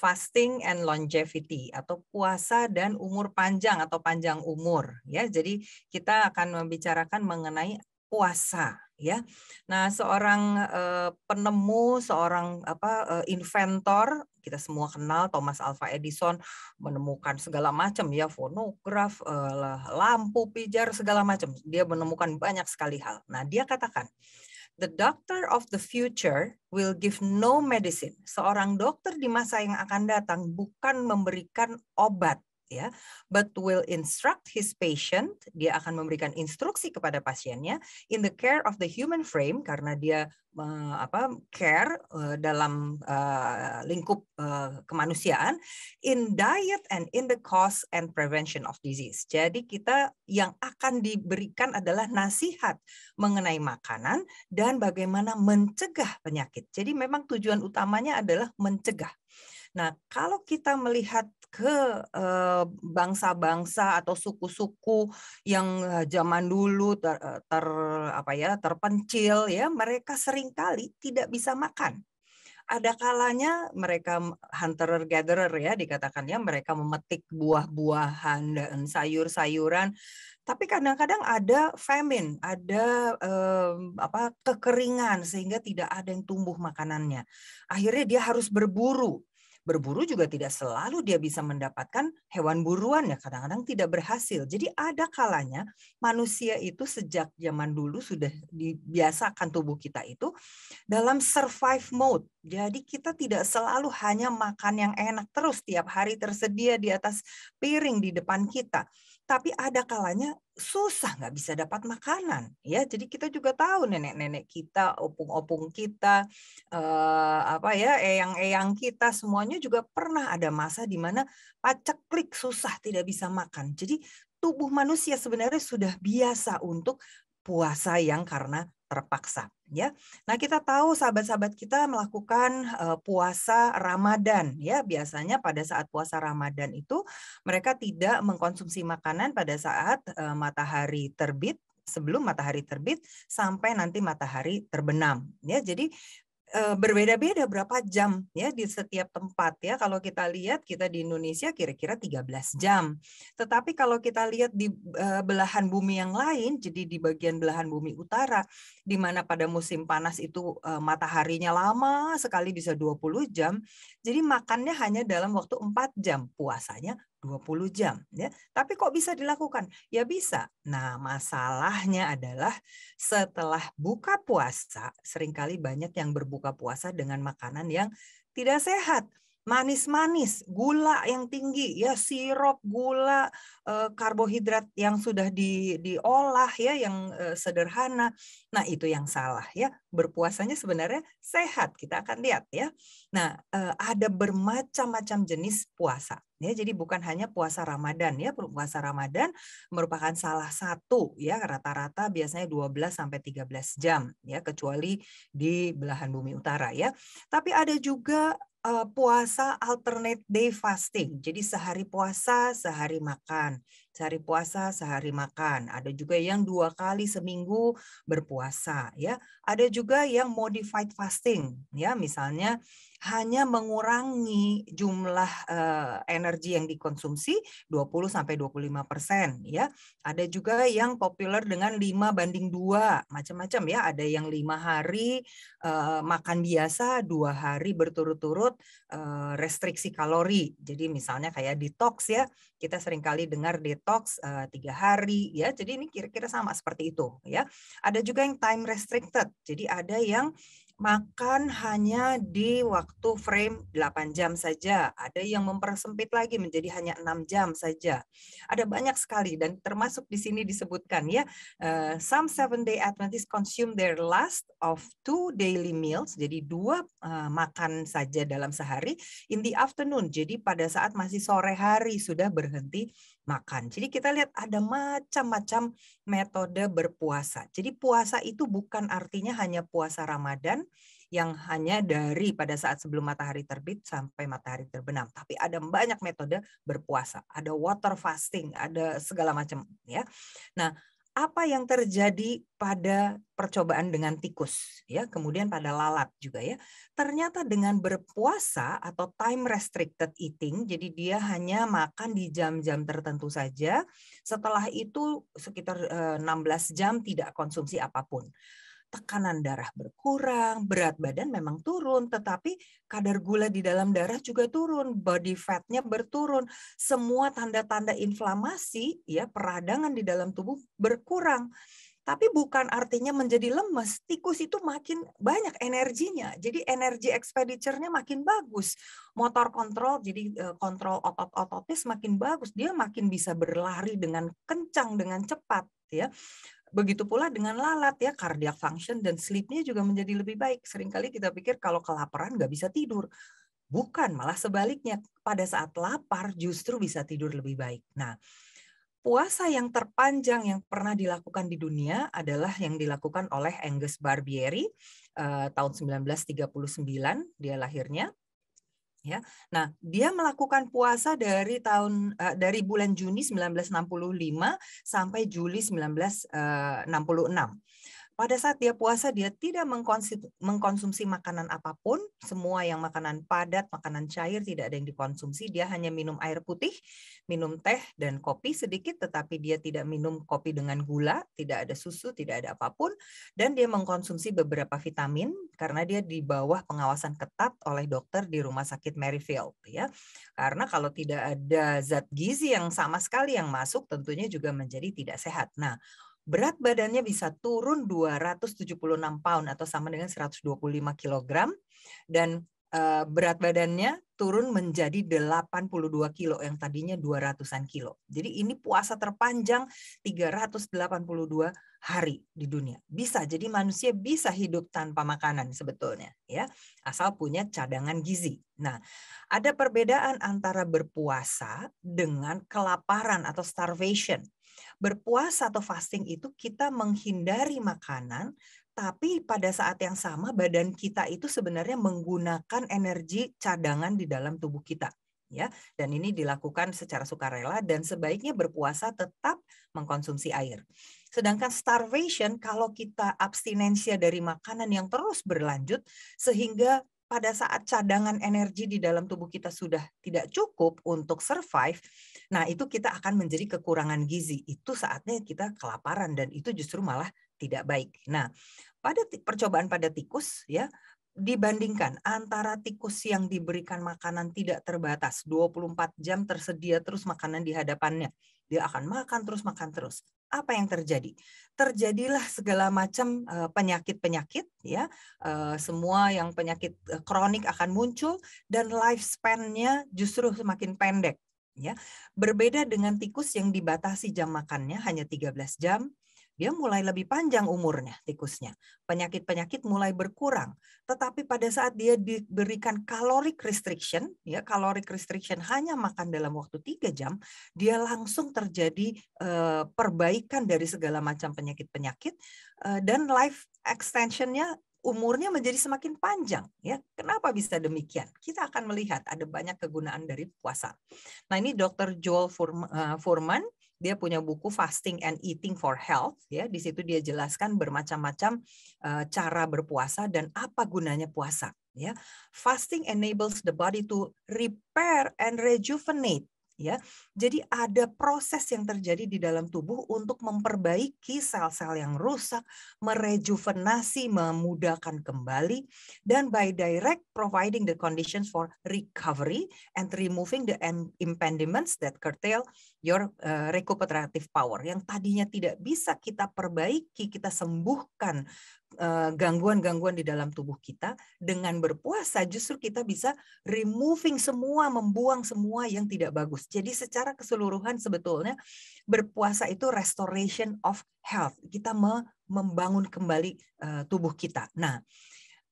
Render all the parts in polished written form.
fasting and longevity atau puasa dan umur panjang atau panjang umur ya. Jadi kita akan membicarakan mengenai puasa ya. Nah, seorang penemu, seorang inventor, kita semua kenal Thomas Alva Edison menemukan segala macam ya, fonograf, lampu pijar segala macam. Dia menemukan banyak sekali hal. Nah, dia katakan the doctor of the future will give no medicine. Seorang dokter di masa yang akan datang bukan memberikan obat, ya, but will instruct his patient. Dia akan memberikan instruksi kepada pasiennya in the care of the human frame, karena dia care dalam lingkup kemanusiaan, in diet and in the cause and prevention of disease. Jadi kita yang akan diberikan adalah nasihat mengenai makanan dan bagaimana mencegah penyakit. Jadi memang tujuan utamanya adalah mencegah. Nah, kalau kita melihat ke bangsa-bangsa atau suku-suku yang zaman dulu terpencil ya, mereka seringkali tidak bisa makan. Ada kalanya mereka hunter gatherer ya, dikatakannya mereka memetik buah-buahan dan sayur-sayuran. Tapi kadang-kadang ada famine, ada kekeringan sehingga tidak ada yang tumbuh makanannya. Akhirnya dia harus berburu. Berburu juga tidak selalu dia bisa mendapatkan hewan buruan ya, kadang-kadang tidak berhasil. Jadi ada kalanya manusia itu sejak zaman dulu sudah dibiasakan tubuh kita itu dalam survive mode. Jadi kita tidak selalu hanya makan yang enak terus tiap hari tersedia di atas piring di depan kita. Tapi ada kalanya susah nggak bisa dapat makanan ya. Jadi kita juga tahu nenek-nenek kita, opung-opung kita, eyang-eyang kita semuanya juga pernah ada masa di mana paceklik susah tidak bisa makan. Jadi tubuh manusia sebenarnya sudah biasa untuk puasa yang karena terpaksa ya. Nah, kita tahu sahabat-sahabat kita melakukan puasa Ramadan ya. Biasanya pada saat puasa Ramadan itu mereka tidak mengkonsumsi makanan pada saat matahari terbit, sebelum matahari terbit sampai nanti matahari terbenam ya. Jadi berbeda-beda berapa jam ya di setiap tempat ya. Kalau kita lihat kita di Indonesia kira-kira 13 jam. Tetapi kalau kita lihat di belahan bumi yang lain, jadi di bagian belahan bumi utara di mana pada musim panas itu mataharinya lama sekali bisa 20 jam. Jadi makannya hanya dalam waktu 4 jam, puasanya 20 jam ya. Tapi kok bisa dilakukan? Ya bisa. Nah, masalahnya adalah setelah buka puasa seringkali banyak yang berbuka puasa dengan makanan yang tidak sehat. Manis-manis, gula yang tinggi, ya sirup, gula, karbohidrat yang sudah diolah ya, yang sederhana. Nah, itu yang salah ya. Berpuasanya sebenarnya sehat, kita akan lihat ya. Nah, ada bermacam-macam jenis puasa. Ya, jadi bukan hanya puasa Ramadan ya. Puasa Ramadan merupakan salah satu ya, rata-rata biasanya 12 sampai 13 jam ya, kecuali di belahan bumi utara ya. Tapi ada juga puasa alternate day fasting. Jadi sehari puasa, sehari makan. Sehari puasa, sehari makan. Ada juga yang 2 kali seminggu berpuasa ya. Ada juga yang modified fasting ya, misalnya hanya mengurangi jumlah energi yang dikonsumsi 20 sampai 25% ya. Ada juga yang populer dengan 5:2, macam-macam ya. Ada yang 5 hari makan biasa, 2 hari berturut-turut restriksi kalori. Jadi misalnya kayak detox ya. Kita seringkali dengar detox 3 hari ya. Jadi ini kira-kira sama seperti itu ya. Ada juga yang time restricted. Jadi ada yang makan hanya di waktu frame 8 jam saja. Ada yang mempersempit lagi menjadi hanya 6 jam saja. Ada banyak sekali dan termasuk di sini disebutkan ya, some Seventh-day Adventists consume their last of 2 daily meals. Jadi 2 makan saja dalam sehari in the afternoon. Jadi pada saat masih sore hari sudah berhenti makan. Jadi kita lihat ada macam-macam metode berpuasa. Jadi puasa itu bukan artinya hanya puasa Ramadan yang hanya dari pada saat sebelum matahari terbit sampai matahari terbenam. Tapi ada banyak metode berpuasa. Ada water fasting, ada segala macam ya. Nah, Apa yang terjadi pada percobaan dengan tikus, ya, kemudian pada lalat juga ya. Ternyata dengan berpuasa atau time restricted eating, jadi dia hanya makan di jam-jam tertentu saja. Setelah itu sekitar 16 jam tidak konsumsi apapun. Tekanan darah berkurang, berat badan memang turun, tetapi kadar gula di dalam darah juga turun, body fat-nya berturun, semua tanda-tanda inflamasi, ya, peradangan di dalam tubuh berkurang. Tapi bukan artinya menjadi lemes. Tikus itu makin banyak energinya. Jadi energi expenditure-nya makin bagus. Motor kontrol, jadi kontrol otot-ototnya semakin bagus. Dia makin bisa berlari dengan kencang, dengan cepat, ya. Begitu pula dengan lalat, ya, cardiac function dan sleep-nya juga menjadi lebih baik. Seringkali kita pikir kalau kelaparan nggak bisa tidur. Bukan, malah sebaliknya. Pada saat lapar justru bisa tidur lebih baik. Nah, puasa yang terpanjang yang pernah dilakukan di dunia adalah yang dilakukan oleh Angus Barbieri tahun 1939, dia lahirnya. Ya, nah dia melakukan puasa dari bulan Juni 1965 sampai Juli 1966. Pada saat dia puasa, dia tidak mengkonsumsi makanan apapun, semua yang makanan padat, makanan cair tidak ada yang dikonsumsi, dia hanya minum air putih, minum teh dan kopi sedikit, tetapi dia tidak minum kopi dengan gula, tidak ada susu, tidak ada apapun, dan dia mengkonsumsi beberapa vitamin karena dia di bawah pengawasan ketat oleh dokter di Rumah Sakit Maryfield, ya. Karena kalau tidak ada zat gizi yang sama sekali yang masuk, tentunya juga menjadi tidak sehat. Nah, berat badannya bisa turun 276 pound atau sama dengan 125 kilogram, dan berat badannya turun menjadi 82 kilo yang tadinya 200-an kilo. Jadi ini puasa terpanjang 382 hari di dunia. Bisa, jadi manusia bisa hidup tanpa makanan sebetulnya, ya, asal punya cadangan gizi. Nah, ada perbedaan antara berpuasa dengan kelaparan atau starvation. Berpuasa atau fasting itu kita menghindari makanan, tapi pada saat yang sama badan kita itu sebenarnya menggunakan energi cadangan di dalam tubuh kita, ya. Dan ini dilakukan secara sukarela dan sebaiknya berpuasa tetap mengkonsumsi air. Sedangkan starvation, kalau kita abstinensia dari makanan yang terus berlanjut sehingga pada saat cadangan energi di dalam tubuh kita sudah tidak cukup untuk survive, nah itu kita akan menjadi kekurangan gizi. Itu saatnya kita kelaparan dan itu justru malah tidak baik. Nah, pada percobaan pada tikus, ya, dibandingkan antara tikus yang diberikan makanan tidak terbatas, 24 jam tersedia terus makanan di hadapannya. Dia akan makan terus, makan terus. Apa yang terjadi? Terjadilah segala macam penyakit-penyakit, ya. Semua yang penyakit kronik akan muncul dan lifespan-nya justru semakin pendek, ya. Berbeda dengan tikus yang dibatasi jam makannya hanya 13 jam, dia mulai lebih panjang umurnya tikusnya. Penyakit-penyakit mulai berkurang. Tetapi pada saat dia diberikan caloric restriction, ya, caloric restriction hanya makan dalam waktu 3 jam, dia langsung terjadi perbaikan dari segala macam penyakit-penyakit dan life extension-nya umurnya menjadi semakin panjang, ya. Kenapa bisa demikian? Kita akan melihat ada banyak kegunaan dari puasa. Nah, ini Dr. Joel Fuhrman, dia punya buku Fasting and Eating for Health, ya. Di situ dia jelaskan bermacam-macam cara berpuasa dan apa gunanya puasa, ya. Fasting enables the body to repair and rejuvenate, ya. Jadi ada proses yang terjadi di dalam tubuh untuk memperbaiki sel-sel yang rusak, merejuvenasi, memudahkan kembali, dan by direct providing the conditions for recovery and removing the impediments that curtail your recuperative power. Yang tadinya tidak bisa kita perbaiki, kita sembuhkan gangguan-gangguan di dalam tubuh kita, dengan berpuasa justru kita bisa removing semua, membuang semua yang tidak bagus. Jadi secara keseluruhan sebetulnya berpuasa itu restoration of health. Kita membangun kembali tubuh kita. Nah,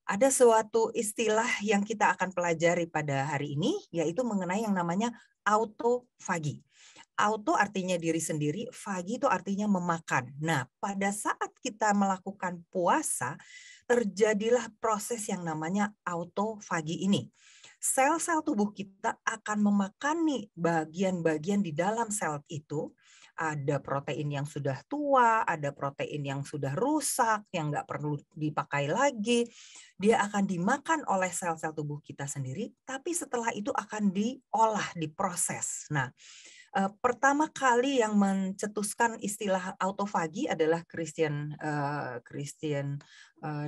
ada suatu istilah yang kita akan pelajari pada hari ini, yaitu mengenai yang namanya autofagi. Auto artinya diri sendiri, fagi itu artinya memakan. Nah, pada saat kita melakukan puasa, terjadilah proses yang namanya autofagi ini. Sel-sel tubuh kita akan memakani bagian-bagian di dalam sel itu ada protein yang sudah tua, ada protein yang sudah rusak, yang nggak perlu dipakai lagi. Dia akan dimakan oleh sel-sel tubuh kita sendiri, tapi setelah itu akan diolah, diproses. Nah, pertama kali yang mencetuskan istilah autofagi adalah Christian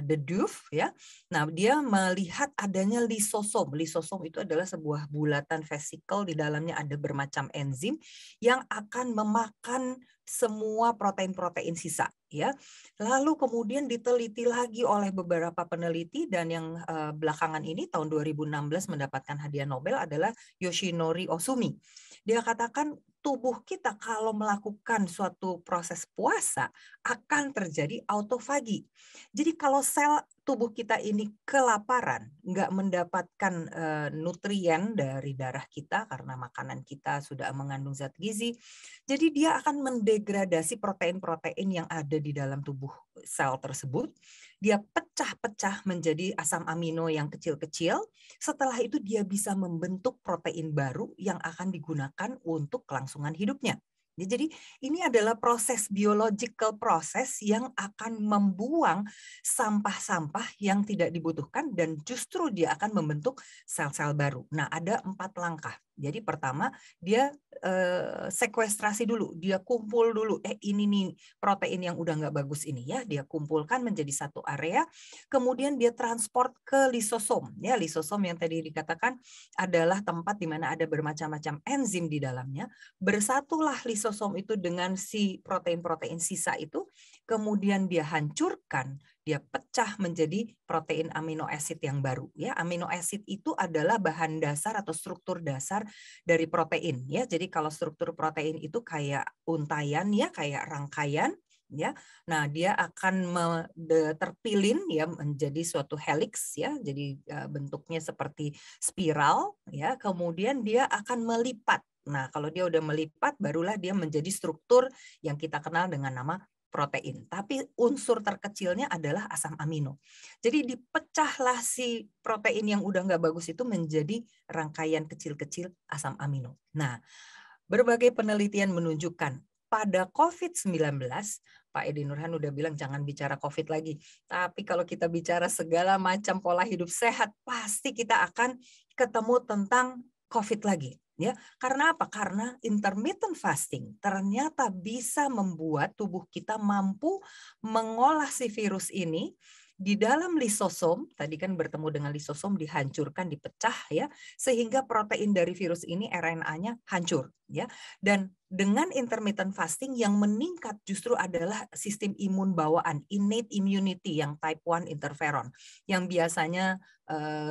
de Duve, ya. Nah, dia melihat adanya lisosom. Lisosom itu adalah sebuah bulatan vesikel, di dalamnya ada bermacam enzim yang akan memakan semua protein-protein sisa, ya. Lalu kemudian diteliti lagi oleh beberapa peneliti, dan yang belakangan ini tahun 2016 mendapatkan hadiah Nobel adalah Yoshinori Ohsumi. Dia katakan tubuh kita kalau melakukan suatu proses puasa akan terjadi autofagi. Jadi kalau sel tubuh kita ini kelaparan, nggak mendapatkan nutrien dari darah kita karena makanan kita sudah mengandung zat gizi, jadi dia akan mendegradasi protein-protein yang ada di dalam tubuh sel tersebut. Dia pecah-pecah menjadi asam amino yang kecil-kecil. Setelah itu dia bisa membentuk protein baru yang akan digunakan untuk kelangsungan hidupnya. Jadi ini adalah proses biological proses yang akan membuang sampah-sampah yang tidak dibutuhkan, dan justru dia akan membentuk sel-sel baru. Nah, ada 4 langkah. Jadi pertama dia sekuestrasi dulu, dia kumpul dulu. Ini nih protein yang udah nggak bagus ini, ya, dia kumpulkan menjadi satu area. Kemudian dia transport ke lisosom. Ya, lisosom yang tadi dikatakan adalah tempat di mana ada bermacam-macam enzim di dalamnya. Bersatulah lisosom itu dengan si protein-protein sisa itu, kemudian dia hancurkan, dia pecah menjadi protein amino acid yang baru, ya. Amino acid itu adalah bahan dasar atau struktur dasar dari protein, ya. Jadi kalau struktur protein itu kayak untaian, ya, kayak rangkaian, ya. Nah, dia akan terpilin, ya, menjadi suatu helix, ya. Jadi bentuknya seperti spiral, ya. Kemudian dia akan melipat. Nah, kalau dia udah melipat, barulah dia menjadi struktur yang kita kenal dengan nama protein. Tapi unsur terkecilnya adalah asam amino. Jadi dipecahlah si protein yang udah nggak bagus itu menjadi rangkaian kecil-kecil asam amino. Nah, berbagai penelitian menunjukkan pada COVID-19, Pak Edi Nurhan udah bilang jangan bicara COVID lagi. Tapi kalau kita bicara segala macam pola hidup sehat, pasti kita akan ketemu tentang COVID lagi. Ya, karena apa? Karena intermittent fasting ternyata bisa membuat tubuh kita mampu mengolah si virus ini di dalam lisosom. Tadi kan bertemu dengan lisosom, dihancurkan, dipecah, ya, sehingga protein dari virus ini RNA-nya hancur, ya. Dan dengan intermittent fasting yang meningkat justru adalah sistem imun bawaan, innate immunity yang type 1 interferon, yang biasanya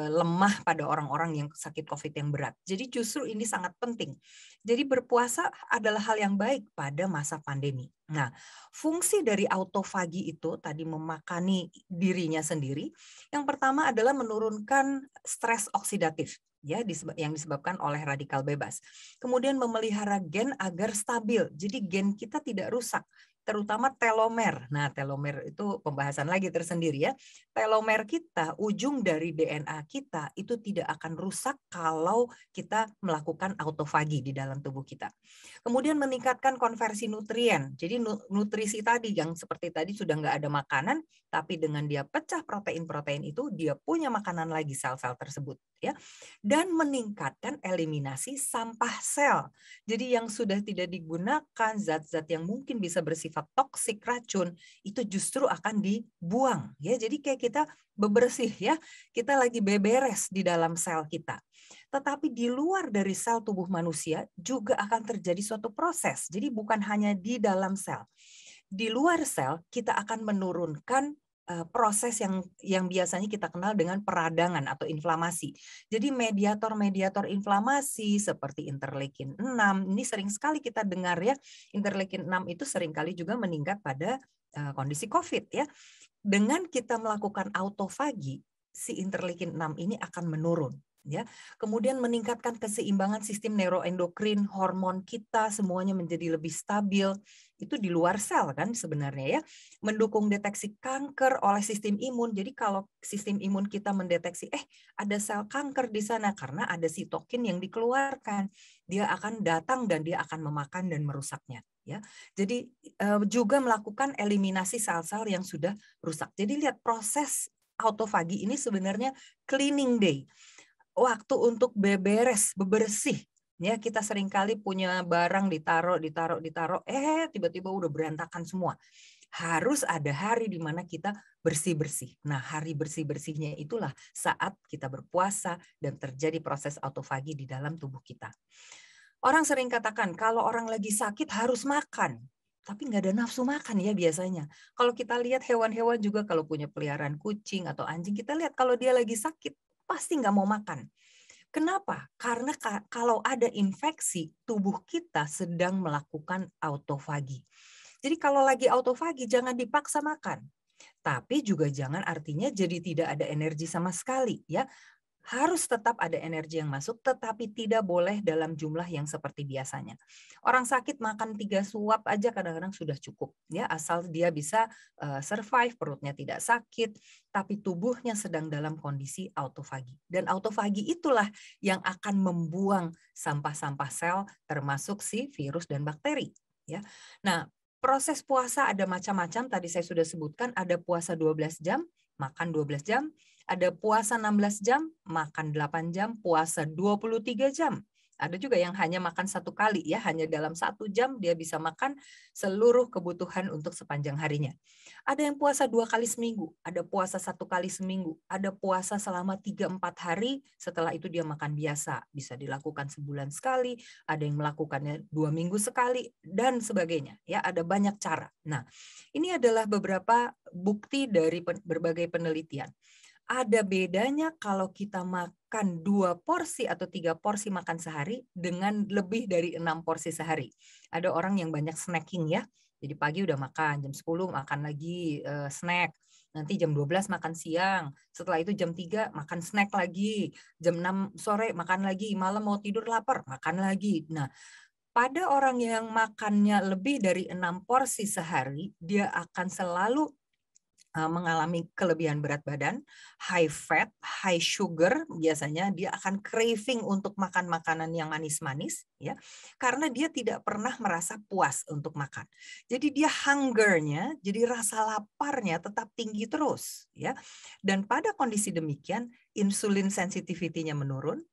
lemah pada orang-orang yang sakit COVID yang berat. Jadi justru ini sangat penting. Jadi berpuasa adalah hal yang baik pada masa pandemi. Nah, fungsi dari autofagi itu tadi memakani dirinya sendiri. Yang pertama adalah menurunkan stres oksidatif, ya, yang disebabkan oleh radikal bebas. Kemudian memelihara gen agar stabil. Jadi gen kita tidak rusak, terutama telomer. Nah, telomer itu pembahasan lagi tersendiri, ya. Telomer kita, ujung dari DNA kita itu tidak akan rusak kalau kita melakukan autofagi di dalam tubuh kita. Kemudian meningkatkan konversi nutrien. Jadi nutrisi tadi yang seperti tadi sudah nggak ada makanan, tapi dengan dia pecah protein-protein itu, dia punya makanan lagi sel-sel tersebut, ya. Dan meningkatkan eliminasi sampah sel. Jadi yang sudah tidak digunakan, zat-zat yang mungkin bisa bersifat toksik, racun, itu justru akan dibuang, ya. Jadi kayak kita bebersih, ya. Kita lagi beberes di dalam sel kita. Tetapi di luar dari sel tubuh manusia juga akan terjadi suatu proses. Jadi bukan hanya di dalam sel. Di luar sel kita akan menurunkan proses yang biasanya kita kenal dengan peradangan atau inflamasi. Jadi mediator-mediator inflamasi seperti interleukin 6, ini sering sekali kita dengar, ya. Interleukin 6 itu seringkali juga meningkat pada kondisi COVID, ya. Dengan kita melakukan autofagi, si interleukin 6 ini akan menurun, ya. Kemudian meningkatkan keseimbangan sistem neuroendokrin, hormon kita semuanya menjadi lebih stabil. Itu di luar sel kan sebenarnya, ya. Mendukung deteksi kanker oleh sistem imun. Jadi kalau sistem imun kita mendeteksi ada sel kanker di sana karena ada sitokin yang dikeluarkan, dia akan datang dan dia akan memakan dan merusaknya. ya. Jadi juga melakukan eliminasi sel-sel yang sudah rusak. Jadi lihat proses autofagi ini sebenarnya cleaning day. Waktu untuk beberes, bebersih. Ya, kita seringkali punya barang ditaruh, tiba-tiba udah berantakan semua. Harus ada hari di mana kita bersih-bersih. Nah, hari bersih-bersihnya itulah saat kita berpuasa dan terjadi proses autofagi di dalam tubuh kita. Orang sering katakan kalau orang lagi sakit harus makan. Tapi nggak ada nafsu makan ya biasanya. Kalau kita lihat hewan-hewan juga kalau punya peliharaan kucing atau anjing, kita lihat kalau dia lagi sakit pasti nggak mau makan. Kenapa? Karena kalau ada infeksi, tubuh kita sedang melakukan autofagi. Jadi kalau lagi autofagi jangan dipaksa makan. Tapi juga jangan artinya jadi tidak ada energi sama sekali ya. Harus tetap ada energi yang masuk, tetapi tidak boleh dalam jumlah yang seperti biasanya. Orang sakit makan 3 suap aja kadang-kadang sudah cukup, ya asal dia bisa survive, perutnya tidak sakit, tapi tubuhnya sedang dalam kondisi autofagi. Dan autofagi itulah yang akan membuang sampah-sampah sel, termasuk si virus dan bakteri. Ya, nah proses puasa ada macam-macam. Tadi saya sudah sebutkan ada puasa 12 jam, makan 12 jam. Ada puasa 16 jam, makan 8 jam, puasa 23 jam. Ada juga yang hanya makan 1 kali ya, hanya dalam 1 jam dia bisa makan seluruh kebutuhan untuk sepanjang harinya. Ada yang puasa 2 kali seminggu, ada puasa 1 kali seminggu, ada puasa selama 3-4 hari, setelah itu dia makan biasa. Bisa dilakukan sebulan sekali, ada yang melakukannya 2 minggu sekali, dan sebagainya. Ya, ada banyak cara. Nah, ini adalah beberapa bukti dari berbagai penelitian. Ada bedanya kalau kita makan 2 porsi atau 3 porsi makan sehari dengan lebih dari 6 porsi sehari. Ada orang yang banyak snacking ya. Jadi pagi udah makan, jam 10 makan lagi snack. Nanti jam 12 makan siang. Setelah itu jam 3 makan snack lagi. Jam 6 sore makan lagi. Malam mau tidur lapar, makan lagi. Nah, pada orang yang makannya lebih dari 6 porsi sehari, dia akan selalu mengalami kelebihan berat badan, high fat, high sugar, biasanya dia akan craving untuk makan makanan yang manis-manis, ya, karena dia tidak pernah merasa puas untuk makan. Jadi dia hungernya, jadi rasa laparnya tetap tinggi terus, ya. Dan pada kondisi demikian, insulin sensitivity-nya menurun,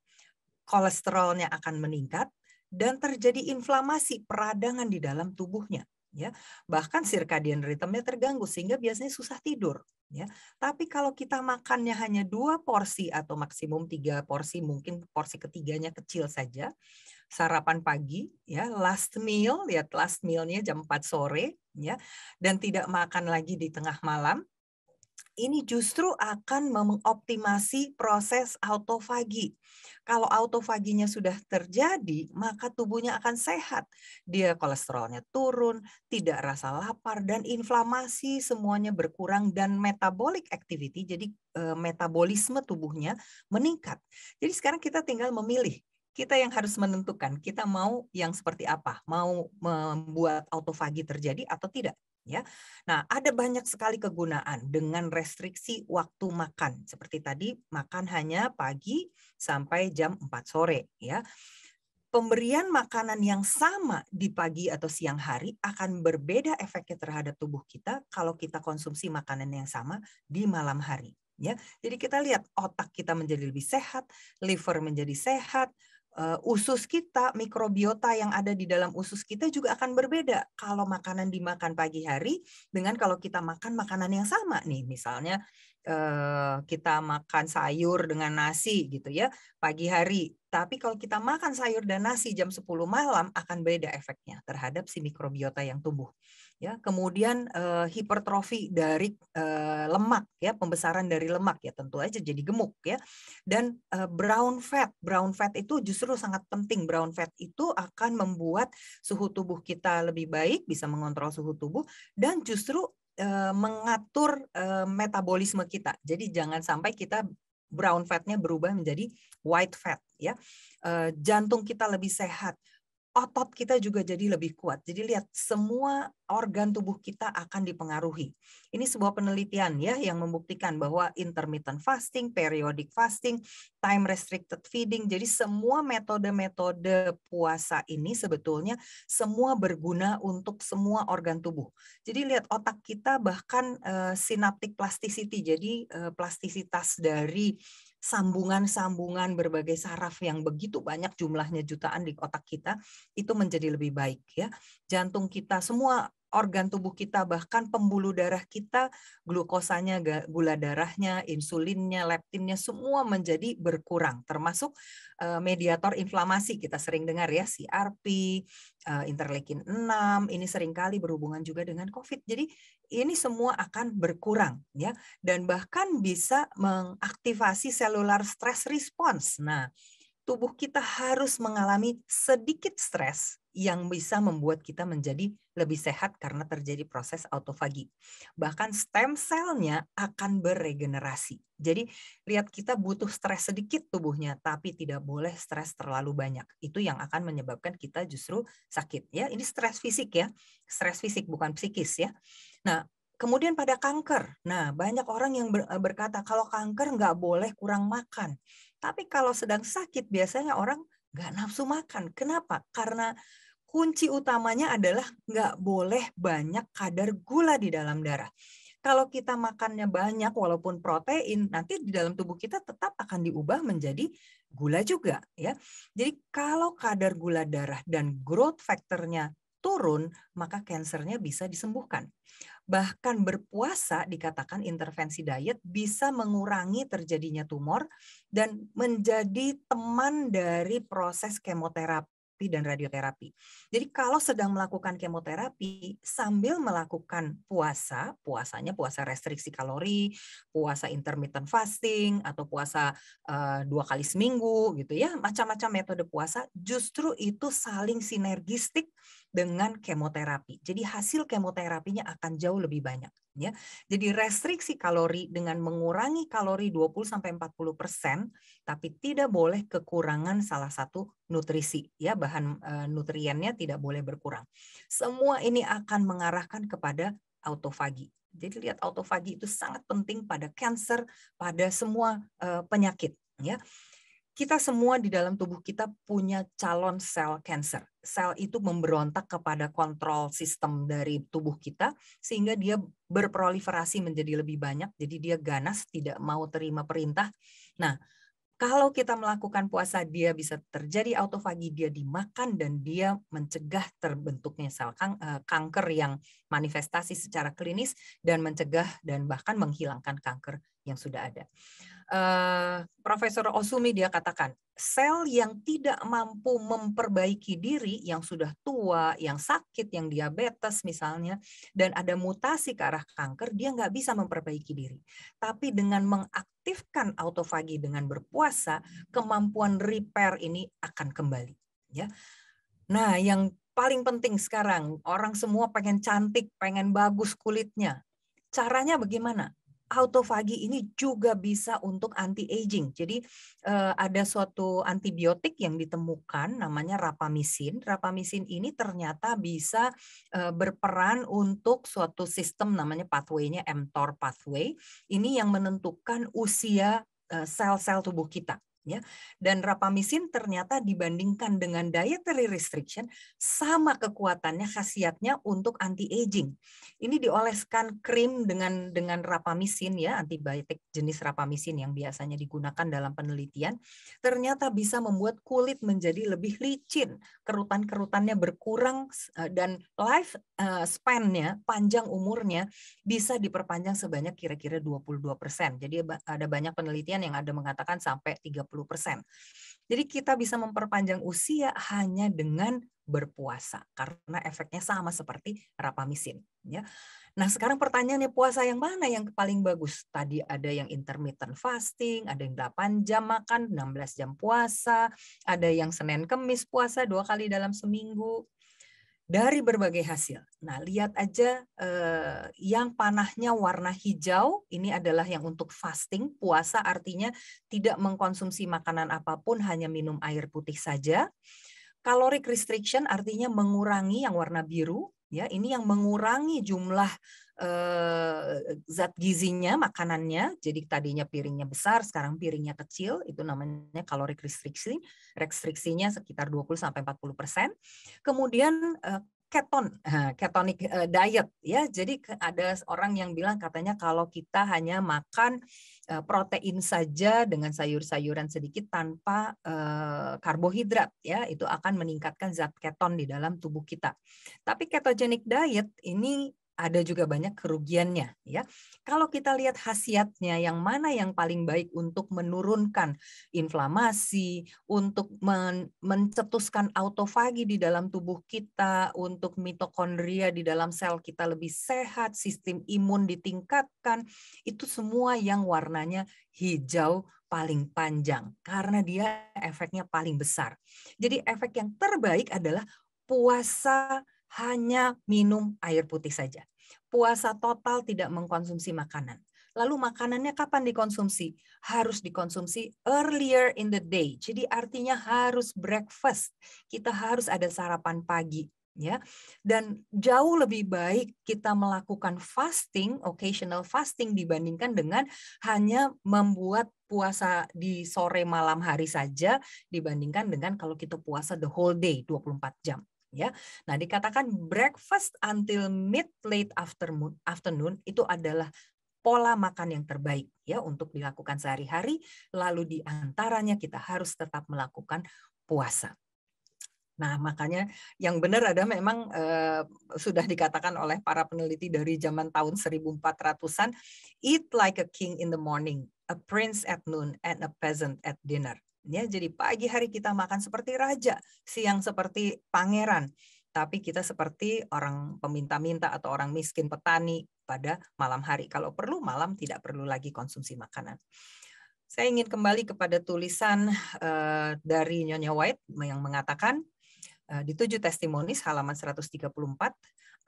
kolesterolnya akan meningkat, dan terjadi inflamasi peradangan di dalam tubuhnya. Ya, bahkan circadian rhythm-nya terganggu sehingga biasanya susah tidur. Ya, tapi kalau kita makannya hanya 2 porsi atau maksimum 3 porsi, mungkin porsi ketiganya kecil saja, sarapan pagi, ya last meal, lihat last meal-nya jam 4 sore, ya, dan tidak makan lagi di tengah malam. Ini justru akan mengoptimasi proses autofagi. Kalau autofaginya sudah terjadi, maka tubuhnya akan sehat. Dia kolesterolnya turun, tidak rasa lapar, dan inflamasi semuanya berkurang, dan metabolic activity, jadi metabolisme tubuhnya meningkat. Jadi sekarang kita tinggal memilih. Kita yang harus menentukan, kita mau yang seperti apa, mau membuat autofagi terjadi atau tidak. Ya, nah ada banyak sekali kegunaan dengan restriksi waktu makan. Seperti tadi makan hanya pagi sampai jam 4 sore. Ya, pemberian makanan yang sama di pagi atau siang hari akan berbeda efeknya terhadap tubuh kita kalau kita konsumsi makanan yang sama di malam hari. Ya, jadi kita lihat otak kita menjadi lebih sehat, liver menjadi sehat, usus kita, mikrobiota yang ada di dalam usus kita juga akan berbeda kalau makanan dimakan pagi hari dengan kalau kita makan makanan yang sama nih, misalnya kita makan sayur dengan nasi gitu ya pagi hari. Tapi kalau kita makan sayur dan nasi jam 10 malam akan beda efeknya terhadap si mikrobiota yang tumbuh. Ya, kemudian hipertrofi dari lemak ya, pembesaran dari lemak ya tentu aja jadi gemuk ya. Dan brown fat itu justru sangat penting. Brown fat itu akan membuat suhu tubuh kita lebih baik, bisa mengontrol suhu tubuh dan justru mengatur metabolisme kita. Jadi jangan sampai kita brown fatnya berubah menjadi white fat ya. Jantung kita lebih sehat. otot kita juga jadi lebih kuat. Jadi lihat, semua organ tubuh kita akan dipengaruhi. Ini sebuah penelitian ya yang membuktikan bahwa intermittent fasting, periodic fasting, time restricted feeding, jadi semua metode-metode puasa ini sebetulnya semua berguna untuk semua organ tubuh. Jadi lihat, otak kita bahkan synaptic plasticity, jadi plastisitas dari sambungan-sambungan berbagai saraf yang begitu banyak jumlahnya, jutaan di otak kita, itu menjadi lebih baik ya. Jantung kita, semua organ tubuh kita, bahkan pembuluh darah kita, glukosanya, gula darahnya, insulinnya, leptinnya, semua menjadi berkurang, termasuk mediator inflamasi kita sering dengar ya, CRP, interleukin 6, ini seringkali berhubungan juga dengan COVID. Jadi ini semua akan berkurang ya, dan bahkan bisa mengaktifasi cellular stress response. Nah, tubuh kita harus mengalami sedikit stres yang bisa membuat kita menjadi lebih sehat karena terjadi proses autofagi. Bahkan stem selnya akan beregenerasi. Jadi lihat, kita butuh stres sedikit tubuhnya, tapi tidak boleh stres terlalu banyak. Itu yang akan menyebabkan kita justru sakit ya. Ini stres fisik ya, stres fisik bukan psikis ya. Nah, kemudian pada kanker. Nah, banyak orang yang berkata kalau kanker nggak boleh kurang makan. Tapi kalau sedang sakit biasanya orang nggak nafsu makan. Kenapa? Karena kunci utamanya adalah nggak boleh banyak kadar gula di dalam darah. Kalau kita makannya banyak walaupun protein, nanti di dalam tubuh kita tetap akan diubah menjadi gula juga ya. Jadi kalau kadar gula darah dan growth factor-nya turun, maka kansernya bisa disembuhkan. Bahkan berpuasa dikatakan intervensi diet bisa mengurangi terjadinya tumor dan menjadi teman dari proses kemoterapi dan radioterapi. Jadi kalau sedang melakukan kemoterapi sambil melakukan puasa, puasanya puasa restriksi kalori, puasa intermittent fasting, atau puasa 2 kali seminggu gitu ya, macam-macam metode puasa, justru itu saling sinergistik dengan kemoterapi. Jadi hasil kemoterapinya akan jauh lebih banyak ya. Jadi restriksi kalori dengan mengurangi kalori 20-40%, tapi tidak boleh kekurangan salah satu nutrisi ya, bahan nutriennya tidak boleh berkurang. Semua ini akan mengarahkan kepada autofagi. Jadi lihat, autofagi itu sangat penting pada kanker, pada semua penyakit ya. Kita semua di dalam tubuh kita punya calon sel kanker. Sel itu memberontak kepada kontrol sistem dari tubuh kita sehingga dia berproliferasi menjadi lebih banyak. Jadi dia ganas, tidak mau terima perintah. Nah, kalau kita melakukan puasa, dia bisa terjadi autofagi, dia dimakan dan dia mencegah terbentuknya sel kanker yang manifestasi secara klinis dan mencegah dan bahkan menghilangkan kanker yang sudah ada. Profesor Osumi dia katakan, sel yang tidak mampu memperbaiki diri, yang sudah tua, yang sakit, yang diabetes misalnya, dan ada mutasi ke arah kanker, dia nggak bisa memperbaiki diri. Tapi dengan mengaktifkan autofagi dengan berpuasa, kemampuan repair ini akan kembali. Ya. Nah, yang paling penting sekarang, orang semua pengen cantik, pengen bagus kulitnya. Caranya bagaimana? Autofagi ini juga bisa untuk anti-aging. Jadi ada suatu antibiotik yang ditemukan namanya rapamisin. Rapamisin ini ternyata bisa berperan untuk suatu sistem namanya pathway-nya mTOR pathway. Ini yang menentukan usia sel-sel tubuh kita. Ya. Dan rapamisin ternyata dibandingkan dengan dietary restriction sama kekuatannya, khasiatnya untuk anti-aging. Ini dioleskan krim dengan rapamisin ya, antibiotik jenis rapamisin yang biasanya digunakan dalam penelitian, ternyata bisa membuat kulit menjadi lebih licin, kerutan-kerutannya berkurang dan life span-nya, panjang umurnya bisa diperpanjang sebanyak kira-kira 22%. Jadi ada banyak penelitian yang ada mengatakan sampai 30%. Jadi kita bisa memperpanjang usia hanya dengan berpuasa karena efeknya sama seperti rapamisin ya. Nah, sekarang pertanyaannya, puasa yang mana yang paling bagus? Tadi ada yang intermittent fasting, ada yang 8 jam makan, 16 jam puasa, ada yang Senin Kemis puasa 2 kali dalam seminggu. Dari berbagai hasil. Nah, lihat aja yang panahnya warna hijau, ini adalah yang untuk fasting, puasa artinya tidak mengkonsumsi makanan apapun, hanya minum air putih saja. Caloric restriction artinya mengurangi yang warna biru, ya, ini yang mengurangi jumlah zat gizinya makanannya. Jadi tadinya piringnya besar, sekarang piringnya kecil, itu namanya caloric restriction. Restriksinya sekitar 20-40%. Kemudian ketonic diet, ya. Jadi ada orang yang bilang katanya kalau kita hanya makan protein saja dengan sayur-sayuran sedikit tanpa karbohidrat, ya, itu akan meningkatkan zat keton di dalam tubuh kita. Tapi ketogenic diet ini ada juga banyak kerugiannya, ya. Kalau kita lihat khasiatnya, yang mana yang paling baik untuk menurunkan inflamasi, untuk mencetuskan autofagi di dalam tubuh kita, untuk mitokondria di dalam sel kita lebih sehat, sistem imun ditingkatkan, itu semua yang warnanya hijau paling panjang, karena dia efeknya paling besar. Jadi efek yang terbaik adalah puasa hanya minum air putih saja. Puasa total tidak mengkonsumsi makanan. Lalu makanannya kapan dikonsumsi? Harus dikonsumsi earlier in the day. Jadi artinya harus breakfast. Kita harus ada sarapan pagi, ya. Dan jauh lebih baik kita melakukan fasting, occasional fasting, dibandingkan dengan hanya membuat puasa di sore malam hari saja, dibandingkan dengan kalau kita puasa the whole day 24 jam. Ya, nah dikatakan breakfast until mid late afternoon itu adalah pola makan yang terbaik, ya, untuk dilakukan sehari-hari. Lalu di antaranya kita harus tetap melakukan puasa. Nah, makanya yang benar ada memang sudah dikatakan oleh para peneliti dari zaman tahun 1400-an, eat like a king in the morning, a prince at noon, and a peasant at dinner. Ya, jadi pagi hari kita makan seperti raja, siang seperti pangeran, tapi kita seperti orang peminta-minta atau orang miskin petani pada malam hari. Kalau perlu malam tidak perlu lagi konsumsi makanan. Saya ingin kembali kepada tulisan dari Nyonya White yang mengatakan di 7 Testimonies halaman 134,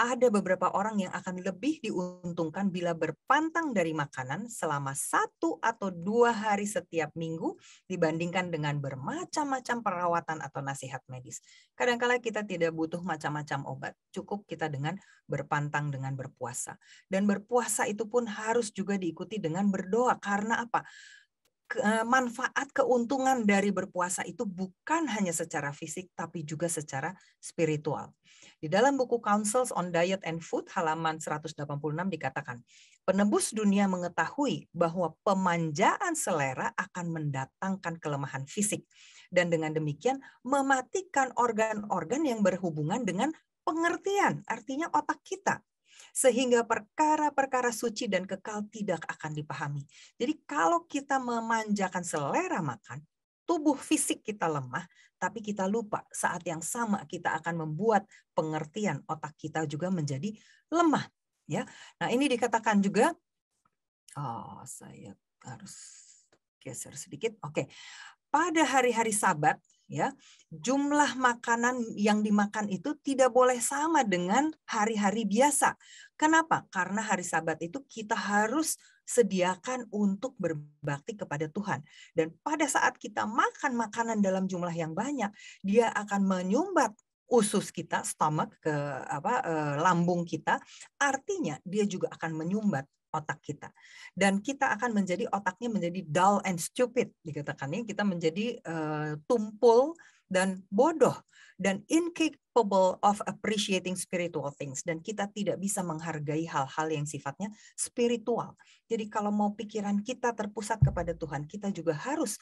ada beberapa orang yang akan lebih diuntungkan bila berpantang dari makanan selama 1 atau 2 hari setiap minggu dibandingkan dengan bermacam-macam perawatan atau nasihat medis. Kadang-kala kita tidak butuh macam-macam obat, cukup kita dengan berpantang dengan berpuasa. Dan berpuasa itu pun harus juga diikuti dengan berdoa. Karena apa? Manfaat keuntungan dari berpuasa itu bukan hanya secara fisik tapi juga secara spiritual. Di dalam buku Counsels on Diet and Food halaman 186 dikatakan, penebus dunia mengetahui bahwa pemanjaan selera akan mendatangkan kelemahan fisik dan dengan demikian mematikan organ-organ yang berhubungan dengan pengertian, artinya otak kita. Sehingga perkara-perkara suci dan kekal tidak akan dipahami. Jadi kalau kita memanjakan selera makan, tubuh fisik kita lemah, tapi kita lupa saat yang sama kita akan membuat pengertian otak kita juga menjadi lemah. Ya, nah ini dikatakan juga. Saya harus geser sedikit. Oke, pada hari-hari Sabat, ya, jumlah makanan yang dimakan itu tidak boleh sama dengan hari-hari biasa. Kenapa? Karena hari Sabat itu kita harus sediakan untuk berbakti kepada Tuhan. Dan pada saat kita makan makanan dalam jumlah yang banyak, dia akan menyumbat usus kita, stomach, ke lambung kita. Artinya dia juga akan menyumbat otak kita. Dan kita akan menjadi otaknya menjadi dull and stupid, dikatakannya kita menjadi tumpul dan bodoh dan incapable of appreciating spiritual things, dan kita tidak bisa menghargai hal-hal yang sifatnya spiritual. Jadi kalau mau pikiran kita terpusat kepada Tuhan, kita juga harus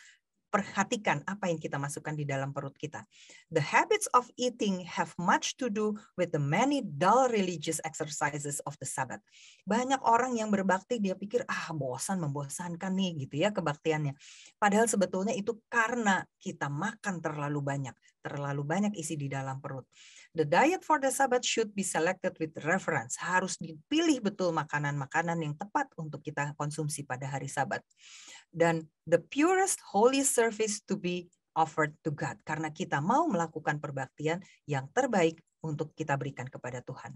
perhatikan apa yang kita masukkan di dalam perut kita. The habits of eating have much to do with the many dull religious exercises of the Sabbath. Banyak orang yang berbakti dia pikir membosankan nih gitu ya kebaktiannya. Padahal sebetulnya itu karena kita makan terlalu banyak isi di dalam perut. The diet for the Sabbath should be selected with reference. Harus dipilih betul makanan-makanan yang tepat untuk kita konsumsi pada hari Sabat. Dan the purest holy service to be offered to God. Karena kita mau melakukan perbaktian yang terbaik untuk kita berikan kepada Tuhan.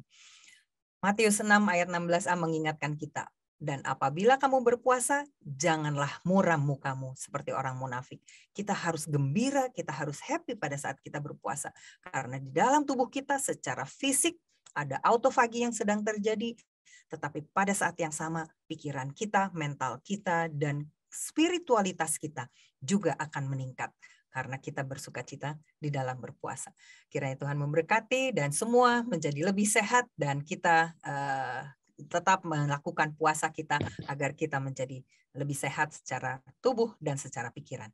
Matius 6 ayat 16a mengingatkan kita, Dan apabila kamu berpuasa, janganlah muram mukamu seperti orang munafik. Kita harus gembira, kita harus happy pada saat kita berpuasa. Karena di dalam tubuh kita secara fisik ada autofagi yang sedang terjadi, tetapi pada saat yang sama pikiran kita, mental kita, dan spiritualitas kita juga akan meningkat karena kita bersukacita di dalam berpuasa. Kiranya Tuhan memberkati dan semua menjadi lebih sehat dan kita tetap melakukan puasa kita agar kita menjadi lebih sehat secara tubuh dan secara pikiran.